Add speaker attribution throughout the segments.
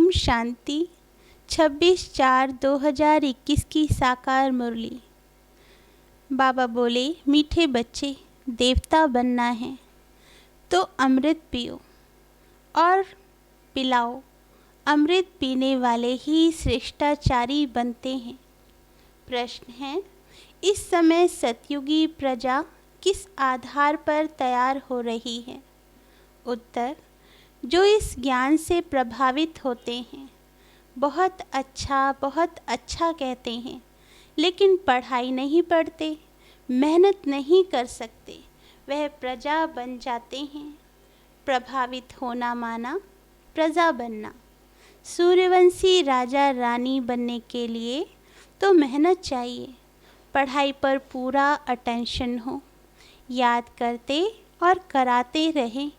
Speaker 1: ओम शांति। 26/4/2021 की साकार मुरली। बाबा बोले, मीठे बच्चे, देवता बनना है तो अमृत पियो और पिलाओ। अमृत पीने वाले ही श्रेष्ठाचारी बनते हैं। प्रश्न है, इस समय सतयुगी प्रजा किस आधार पर तैयार हो रही है? उत्तर, जो इस ज्ञान से प्रभावित होते हैं। बहुत अच्छा कहते हैं, लेकिन पढ़ाई नहीं पढ़ते, मेहनत नहीं कर सकते, वह प्रजा बन जाते हैं। प्रभावित होना माना प्रजा बनना। सूर्यवंशी राजा रानी बनने के लिए तो मेहनत चाहिए, पढ़ाई पर पूरा अटेंशन हो, याद करते और कराते रहें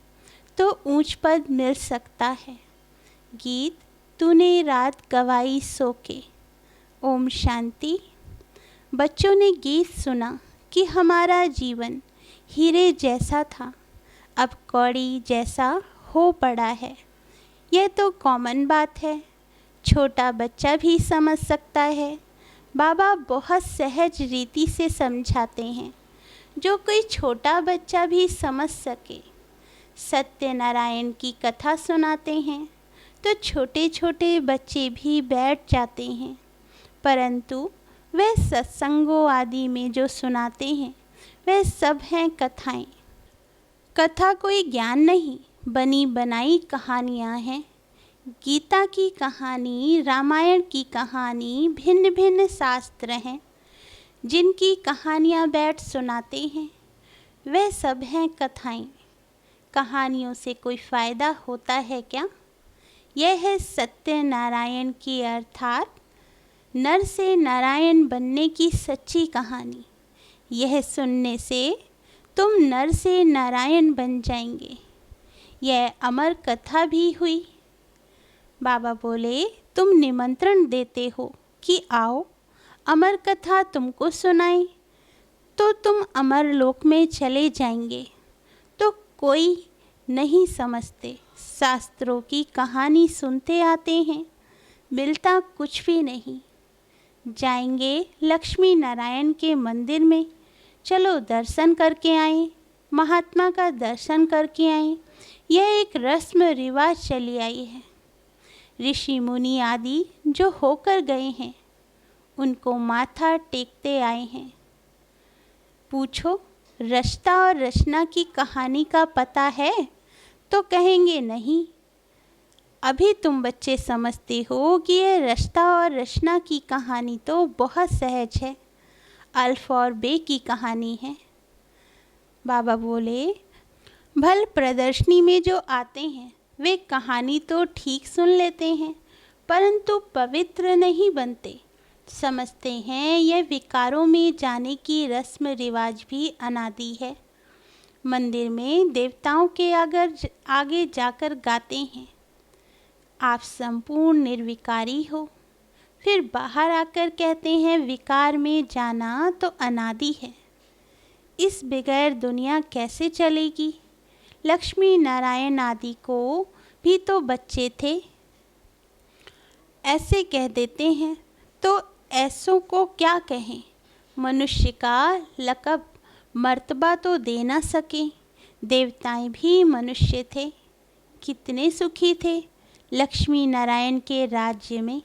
Speaker 1: तो ऊंच पद मिल सकता है। गीत तूने रात गवाई सो के। ओम शांति। बच्चों ने गीत सुना कि हमारा जीवन हीरे जैसा था, अब कौड़ी जैसा हो पड़ा है। यह तो कॉमन बात है, छोटा बच्चा भी समझ सकता है। बाबा बहुत सहज रीति से समझाते हैं, जो कोई छोटा बच्चा भी समझ सके। सत्यनारायण की कथा सुनाते हैं तो छोटे छोटे बच्चे भी बैठ जाते हैं, परंतु वे सत्संगों आदि में जो सुनाते हैं वे सब हैं कथाएं। कथा कोई ज्ञान नहीं, बनी बनाई कहानियाँ हैं। गीता की कहानी, रामायण की कहानी, भिन्न भिन्न शास्त्र हैं जिनकी कहानियाँ बैठ सुनाते हैं, वे सब हैं कथाएं। कहानियों से कोई फ़ायदा होता है क्या? यह है सत्यनारायण की अर्थात नर से नारायण बनने की सच्ची कहानी। यह सुनने से तुम नर से नारायण बन जाएंगे। यह अमर कथा भी हुई। बाबा बोले, तुम निमंत्रण देते हो कि आओ अमर कथा तुमको सुनाएं, तो तुम अमर लोक में चले जाएंगे। तो कोई नहीं समझते, शास्त्रों की कहानी सुनते आते हैं, मिलता कुछ भी नहीं। जाएंगे लक्ष्मी नारायण के मंदिर में, चलो दर्शन करके आएं, महात्मा का दर्शन करके आएं। यह एक रस्म रिवाज चली आई है। ऋषि मुनि आदि जो होकर गए हैं, उनको माथा टेकते आए हैं। पूछो, रचता और रचना की कहानी का पता है? तो कहेंगे नहीं। अभी तुम बच्चे समझते हो कि यह रचता और रचना की कहानी तो बहुत सहज है, अल्फ और बे की कहानी है। बाबा बोले, भल प्रदर्शनी में जो आते हैं वे कहानी तो ठीक सुन लेते हैं, परंतु पवित्र नहीं बनते। समझते हैं यह विकारों में जाने की रस्म रिवाज भी अनादि है। मंदिर में देवताओं के आगे जाकर गाते हैं, आप संपूर्ण निर्विकारी हो, फिर बाहर आकर कहते हैं विकार में जाना तो अनादि है। इस बगैर दुनिया कैसे चलेगी? लक्ष्मी नारायण आदि को भी तो बच्चे थे। ऐसे कह देते हैं, तो ऐसों को क्या कहें? मनुष्य का लक़ब मर्तबा तो दे ना सके। देवताएं भी मनुष्य थे, कितने सुखी थे लक्ष्मी नारायण के राज्य में।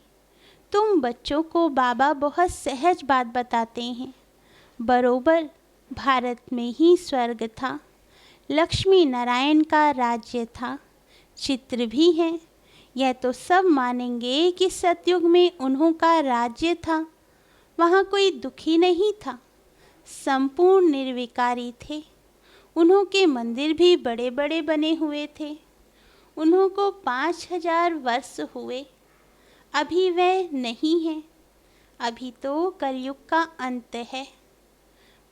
Speaker 1: तुम बच्चों को बाबा बहुत सहज बात बताते हैं। बरोबर भारत में ही स्वर्ग था, लक्ष्मी नारायण का राज्य था, चित्र भी हैं। यह तो सब मानेंगे कि सतयुग में उन्हों का राज्य था, वहाँ कोई दुखी नहीं था, संपूर्ण निर्विकारी थे। उन्हों के मंदिर भी बड़े बड़े बने हुए थे। उन्हों को 5000 वर्ष हुए, अभी वह नहीं है। अभी तो कलयुग का अंत है।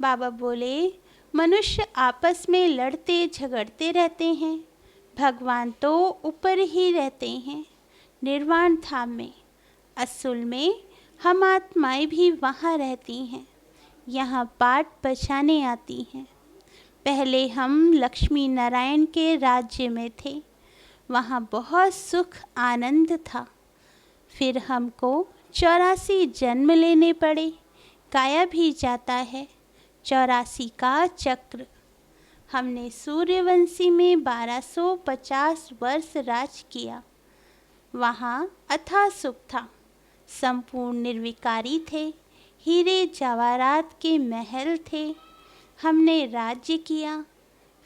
Speaker 1: बाबा बोले, मनुष्य आपस में लड़ते झगड़ते रहते हैं, भगवान तो ऊपर ही रहते हैं निर्वाण धाम में। असल में हम आत्माएं भी वहाँ रहती हैं, यहाँ पाठ बजाने आती हैं। पहले हम लक्ष्मी नारायण के राज्य में थे, वहाँ बहुत सुख आनंद था। फिर हमको 84 जन्म लेने पड़े, गाया भी जाता है 84 का चक्र। हमने सूर्यवंशी में 1250 वर्ष राज किया। वहाँ अथाह सुख था, संपूर्ण निर्विकारी थे, हीरे जवाहरात के महल थे। हमने राज्य किया,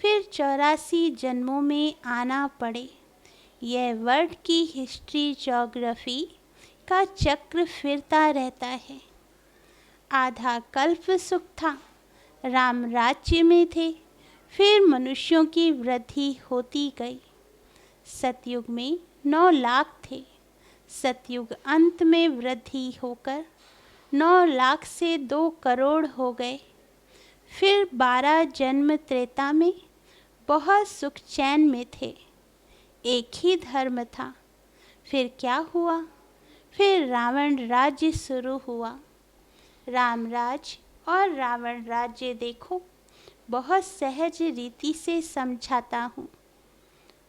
Speaker 1: फिर 84 जन्मों में आना पड़े। यह वर्ल्ड की हिस्ट्री ज्योग्राफी का चक्र फिरता रहता है। आधा कल्प सुख था, राम राज्य में थे, फिर मनुष्यों की वृद्धि होती गई। सतयुग में 9 लाख थे, सतयुग अंत में वृद्धि होकर 9 लाख से 2 करोड़ हो गए। फिर 12 जन्म त्रेता में बहुत सुख चैन में थे, एक ही धर्म था। फिर क्या हुआ? फिर रावण राज्य शुरू हुआ। राम राज्य और रावण राज्य देखो, बहुत सहज रीति से समझाता हूँ।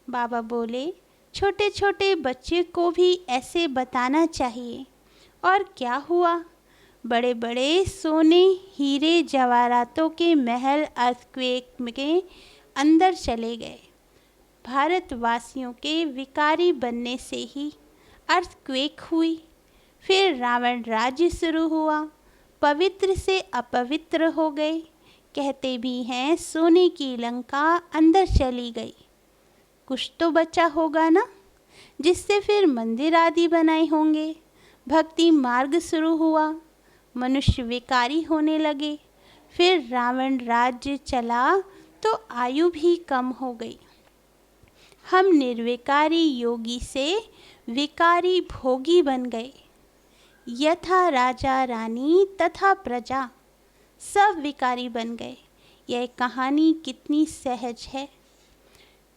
Speaker 1: बाबा बोले, छोटे छोटे बच्चे को भी ऐसे बताना चाहिए। और क्या हुआ? बड़े बड़े सोने हीरे जवाहरातों के महल अर्थक्वेक के अंदर चले गए। भारतवासियों के विकारी बनने से ही अर्थक्वेक हुई। फिर रावण राज्य शुरू हुआ, पवित्र से अपवित्र हो गए। कहते भी हैं सोने की लंका अंदर चली गई। कुछ तो बचा होगा ना, जिससे फिर मंदिर आदि बनाए होंगे। भक्ति मार्ग शुरू हुआ, मनुष्य विकारी होने लगे। फिर रावण राज्य चला तो आयु भी कम हो गई। हम निर्विकारी योगी से विकारी भोगी बन गए। यथा राजा रानी तथा प्रजा, सब विकारी बन गए। यह कहानी कितनी सहज है।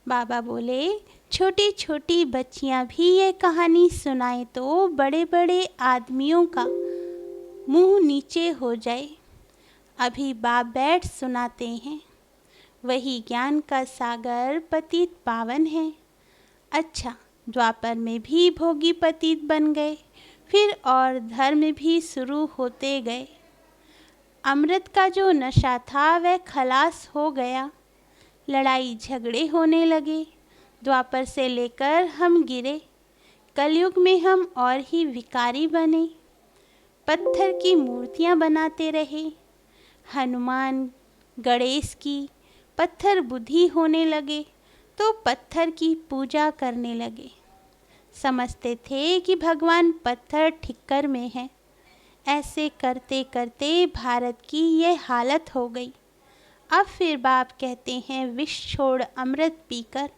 Speaker 1: बाबा बोले, छोटी छोटी बच्चियां भी ये कहानी सुनाए तो बड़े बड़े आदमियों का मुंह नीचे हो जाए। अभी बाप बैठ सुनाते हैं, वही ज्ञान का सागर पतित पावन है। अच्छा, द्वापर में भी भोगी पतित बन गए, फिर और धर्म भी शुरू होते गए। अमृत का जो नशा था वह खलास हो गया। लड़ाई झगड़े होने लगे। द्वापर से लेकर हम गिरे, कलयुग में हम और ही विकारी बने। पत्थर की मूर्तियां बनाते रहे। हनुमान गणेश की पत्थर बुद्धि होने लगे तो पत्थर की पूजा करने लगे। समझते थे कि भगवान पत्थर ठिक्कर में है। ऐसे करते करते भारत की ये हालत हो गई। अब फिर बाप कहते हैं, विष छोड़ अमृत पीकर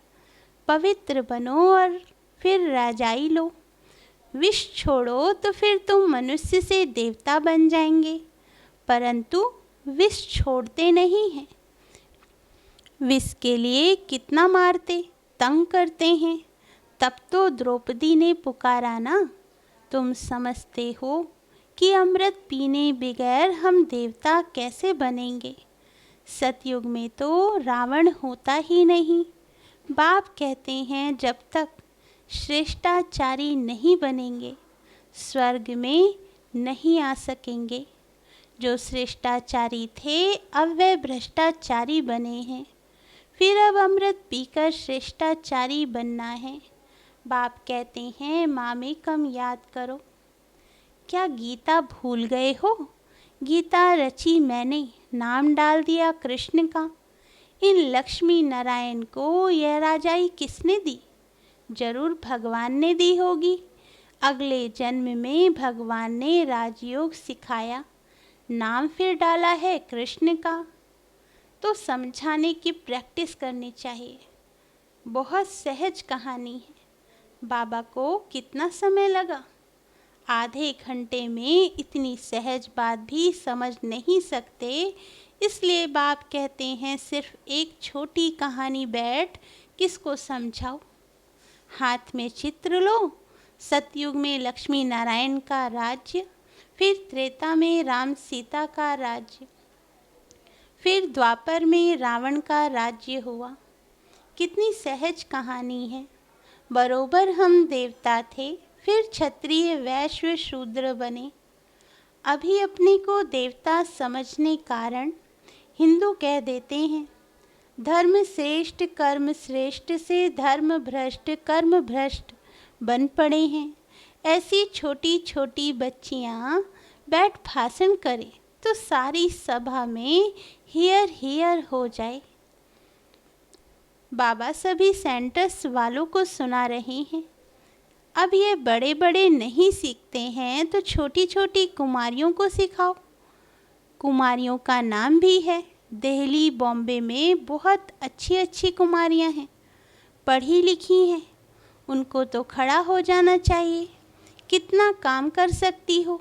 Speaker 1: पवित्र बनो और फिर राजाई लो। विष छोड़ो तो फिर तुम मनुष्य से देवता बन जाएंगे, परंतु विष छोड़ते नहीं हैं। विष के लिए कितना मारते, तंग करते हैं। तब तो द्रौपदी ने पुकारा ना, तुम समझते हो कि अमृत पीने बगैर हम देवता कैसे बनेंगे। सतयुग में तो रावण होता ही नहीं। बाप कहते हैं, जब तक श्रेष्ठाचारी नहीं बनेंगे स्वर्ग में नहीं आ सकेंगे। जो श्रेष्ठाचारी थे अब वे भ्रष्टाचारी बने हैं। फिर अब अमृत पीकर श्रेष्ठाचारी बनना है। बाप कहते हैं, माँ में कम याद करो। क्या गीता भूल गए हो? गीता रची मैंने, नाम डाल दिया कृष्ण का। इन लक्ष्मी नारायण को यह राजाई किसने दी? जरूर भगवान ने दी होगी। अगले जन्म में भगवान ने राजयोग सिखाया, नाम फिर डाला है कृष्ण का। तो समझाने की प्रैक्टिस करनी चाहिए। बहुत सहज कहानी है। बाबा को कितना समय लगा? आधे घंटे में इतनी सहज बात भी समझ नहीं सकते। इसलिए बाप कहते हैं, सिर्फ एक छोटी कहानी बैठ किसको समझाओ। हाथ में चित्र लो। सतयुग में लक्ष्मी नारायण का राज्य, फिर त्रेता में राम सीता का राज्य, फिर द्वापर में रावण का राज्य हुआ। कितनी सहज कहानी है। बरोबर हम देवता थे, फिर क्षत्रिय वैश्य शूद्र बने। अभी अपने को देवता समझने कारण हिंदू कह देते हैं। धर्म श्रेष्ठ कर्म श्रेष्ठ से धर्म भ्रष्ट कर्म भ्रष्ट बन पड़े हैं। ऐसी छोटी छोटी बच्चियां बैठ भाषण करें तो सारी सभा में हियर हियर हो जाए। बाबा सभी सेंटर्स वालों को सुना रहे हैं। अब ये बड़े बड़े नहीं सीखते हैं तो छोटी छोटी कुमारियों को सिखाओ। कुमारियों का नाम भी है। दिल्ली बॉम्बे में बहुत अच्छी अच्छी कुमारियां हैं, पढ़ी लिखी हैं। उनको तो खड़ा हो जाना चाहिए। कितना काम कर सकती हो।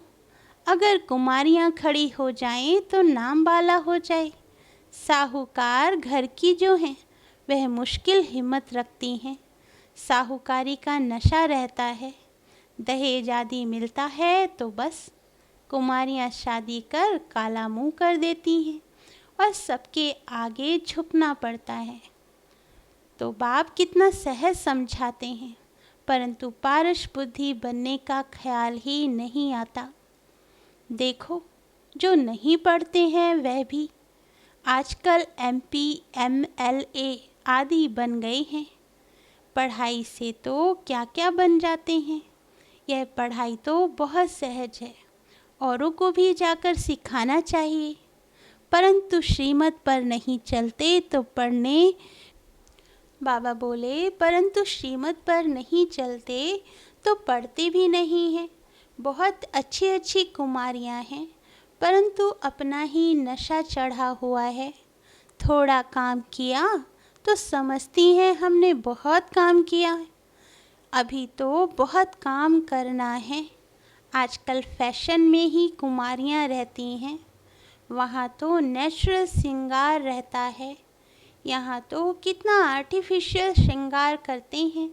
Speaker 1: अगर कुमारियां खड़ी हो जाएं तो नाम वाला हो जाए। साहूकार घर की जो हैं वह मुश्किल हिम्मत रखती हैं। साहूकारी का नशा रहता है। दहेज आदि मिलता है तो बस कुमारियां शादी कर काला मुंह कर देती हैं और सबके आगे झुकना पड़ता है। तो बाप कितना सहज समझाते हैं, परंतु पारस बुद्धि बनने का ख्याल ही नहीं आता। देखो, जो नहीं पढ़ते हैं वह भी आजकल MP MLA आदि बन गए हैं। पढ़ाई से तो क्या क्या बन जाते हैं। यह पढ़ाई तो बहुत सहज है, औरों को भी जाकर सिखाना चाहिए, परंतु श्रीमत पर नहीं चलते तो पढ़ने। बाबा बोले, परंतु श्रीमत पर नहीं चलते तो पढ़ते भी नहीं हैं। बहुत अच्छी अच्छी कुमारियां हैं, परंतु अपना ही नशा चढ़ा हुआ है। थोड़ा काम किया तो समझती हैं हमने बहुत काम किया है। अभी तो बहुत काम करना है। आजकल फैशन में ही कुमारियां रहती हैं। वहाँ तो नेचुरल श्रृंगार रहता है, यहाँ तो कितना आर्टिफिशियल श्रृंगार करते हैं।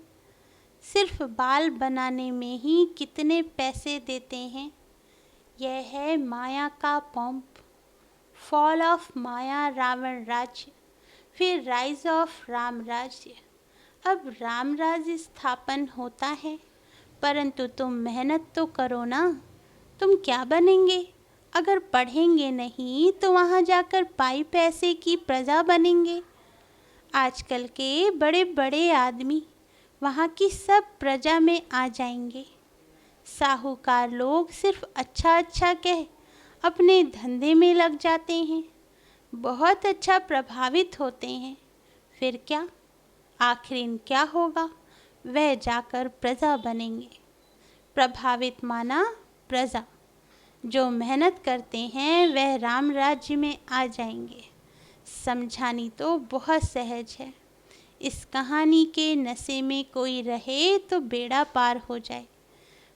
Speaker 1: सिर्फ बाल बनाने में ही कितने पैसे देते हैं। यह है माया का पंप। फॉल ऑफ माया रावण राज्य, फिर राइज ऑफ राम राज्य। अब राम राज्य स्थापन होता है, परंतु तुम मेहनत तो करो ना। तुम क्या बनेंगे? अगर पढ़ेंगे नहीं तो वहाँ जाकर पाई पैसे की प्रजा बनेंगे। आजकल के बड़े बड़े आदमी वहाँ की सब प्रजा में आ जाएंगे। साहूकार लोग सिर्फ अच्छा अच्छा कह अपने धंधे में लग जाते हैं, बहुत अच्छा प्रभावित होते हैं। फिर क्या, आखिर क्या होगा? वह जाकर प्रजा बनेंगे। प्रभावित माना प्रजा। जो मेहनत करते हैं वह राम राज्य में आ जाएंगे। समझानी तो बहुत सहज है। इस कहानी के नशे में कोई रहे तो बेड़ा पार हो जाए।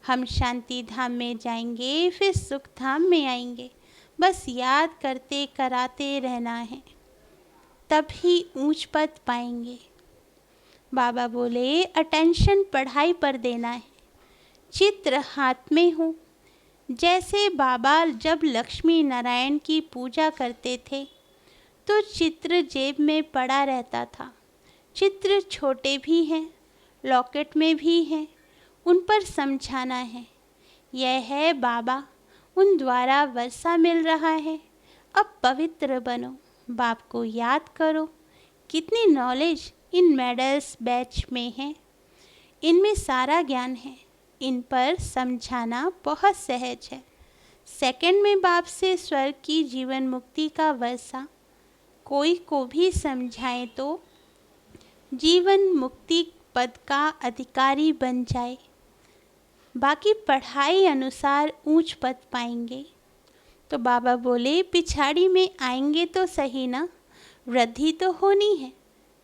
Speaker 1: हम शांति धाम में जाएंगे, फिर सुख धाम में आएंगे। बस याद करते कराते रहना है, तभी ऊंच पद पाएंगे। बाबा बोले, अटेंशन पढ़ाई पर देना है। चित्र हाथ में हो। जैसे बाबा जब लक्ष्मी नारायण की पूजा करते थे तो चित्र जेब में पड़ा रहता था। चित्र छोटे भी हैं, लॉकेट में भी हैं, उन पर समझाना है। यह है बाबा, उन द्वारा वर्षा मिल रहा है। अब पवित्र बनो, बाप को याद करो। कितनी नॉलेज इन मेडल्स बैच में है। इनमें सारा ज्ञान है। इन पर समझाना बहुत सहज है। सेकंड में बाप से स्वर्ग की जीवन मुक्ति का वर्षा कोई को भी समझाएं तो जीवन मुक्ति पद का अधिकारी बन जाए। बाकी पढ़ाई अनुसार ऊंच पद पाएंगे। तो बाबा बोले, पिछाड़ी में आएंगे तो सही ना, वृद्धि तो होनी है।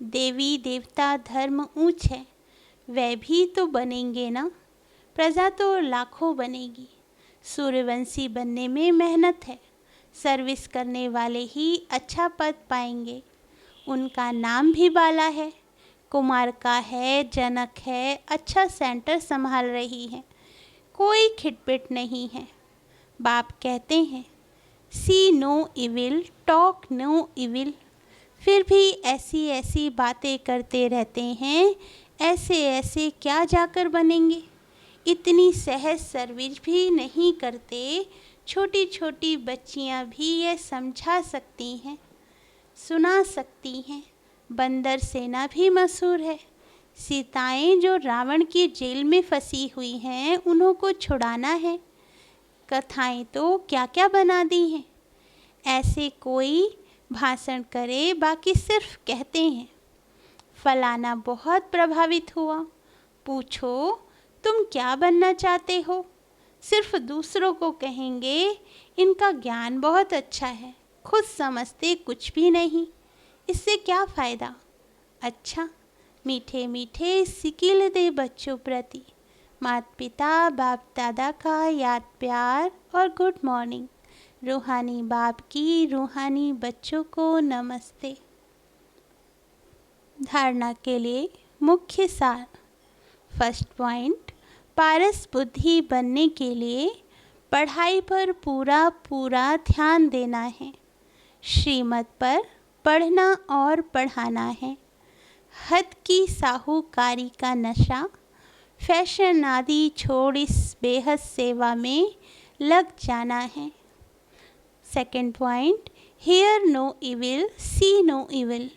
Speaker 1: देवी देवता धर्म ऊंच है, वह भी तो बनेंगे ना। प्रजा तो लाखों बनेगी। सूर्यवंशी बनने में मेहनत है। सर्विस करने वाले ही अच्छा पद पाएंगे। उनका नाम भी बाला है। कुमार का है, जनक है, अच्छा सेंटर संभाल रही है, कोई खिटपिट नहीं है। बाप कहते हैं, see no evil, talk no evil. फिर भी ऐसी ऐसी बातें करते रहते हैं। ऐसे ऐसे क्या जाकर बनेंगे? इतनी सहज सर्विस भी नहीं करते। छोटी छोटी बच्चियां भी ये समझा सकती हैं, सुना सकती हैं। बंदर सेना भी मशहूर है। सीताएं जो रावण की जेल में फंसी हुई हैं, उन्हों को छुड़ाना है। कथाएं तो क्या क्या बना दी हैं। ऐसे कोई भाषण करे, बाकी सिर्फ कहते हैं। फलाना बहुत प्रभावित हुआ। पूछो तुम क्या बनना चाहते हो? सिर्फ दूसरों को कहेंगे इनका ज्ञान बहुत अच्छा है, खुद समझते कुछ भी नहीं। इससे क्या फ़ायदा? अच्छा, मीठे मीठे सिकिल दे बच्चों प्रति माता पिता बाप दादा का याद प्यार और गुड मॉर्निंग। रूहानी बाप की रूहानी बच्चों को नमस्ते। धारणा के लिए मुख्य सार। फर्स्ट पॉइंट, पारस बुद्धि बनने के लिए पढ़ाई पर पूरा पूरा ध्यान देना है। श्रीमत पर पढ़ना और पढ़ाना है। हद की साहूकारी का नशा, फैशन आदि छोड़ इस बेहद सेवा में लग जाना है। Second point, hear no evil see no evil.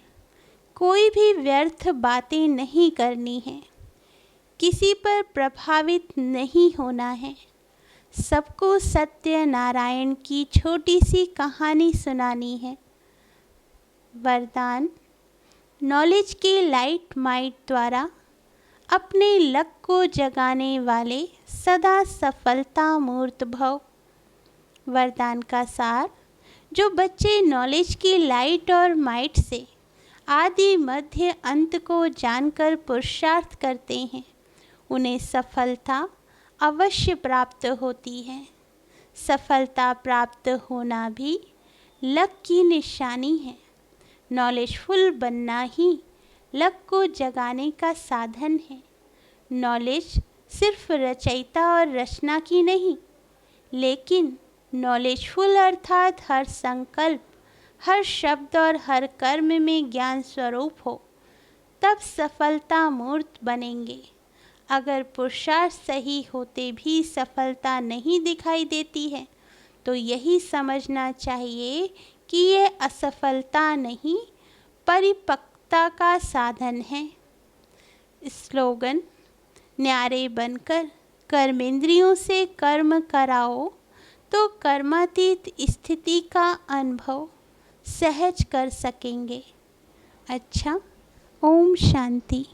Speaker 1: कोई भी व्यर्थ बातें नहीं करनी है। किसी पर प्रभावित नहीं होना है। सबको सत्य नारायण की छोटी सी कहानी सुनानी है। वरदान, नॉलेज के लाइट माइट द्वारा अपने लक को जगाने वाले सदा सफलता मूर्त भव। वरदान का सार, जो बच्चे नॉलेज की लाइट और माइट से आदि मध्य अंत को जानकर पुरुषार्थ करते हैं, उन्हें सफलता अवश्य प्राप्त होती है। सफलता प्राप्त होना भी लक की निशानी है। नॉलेजफुल बनना ही लक को जगाने का साधन है। नॉलेज सिर्फ रचयिता और रचना की नहीं, लेकिन नॉलेजफुल अर्थात हर संकल्प, हर शब्द और हर कर्म में ज्ञान स्वरूप हो, तब सफलता मूर्त बनेंगे। अगर पुरुषार्थ सही होते भी सफलता नहीं दिखाई देती है, तो यही समझना चाहिए कि ये असफलता नहीं, परिपक्वता का साधन है। स्लोगन, न्यारे बनकर कर्मेंद्रियों से कर्म कराओ तो कर्मातीत स्थिति का अनुभव सहज कर सकेंगे। अच्छा, ओम शांति।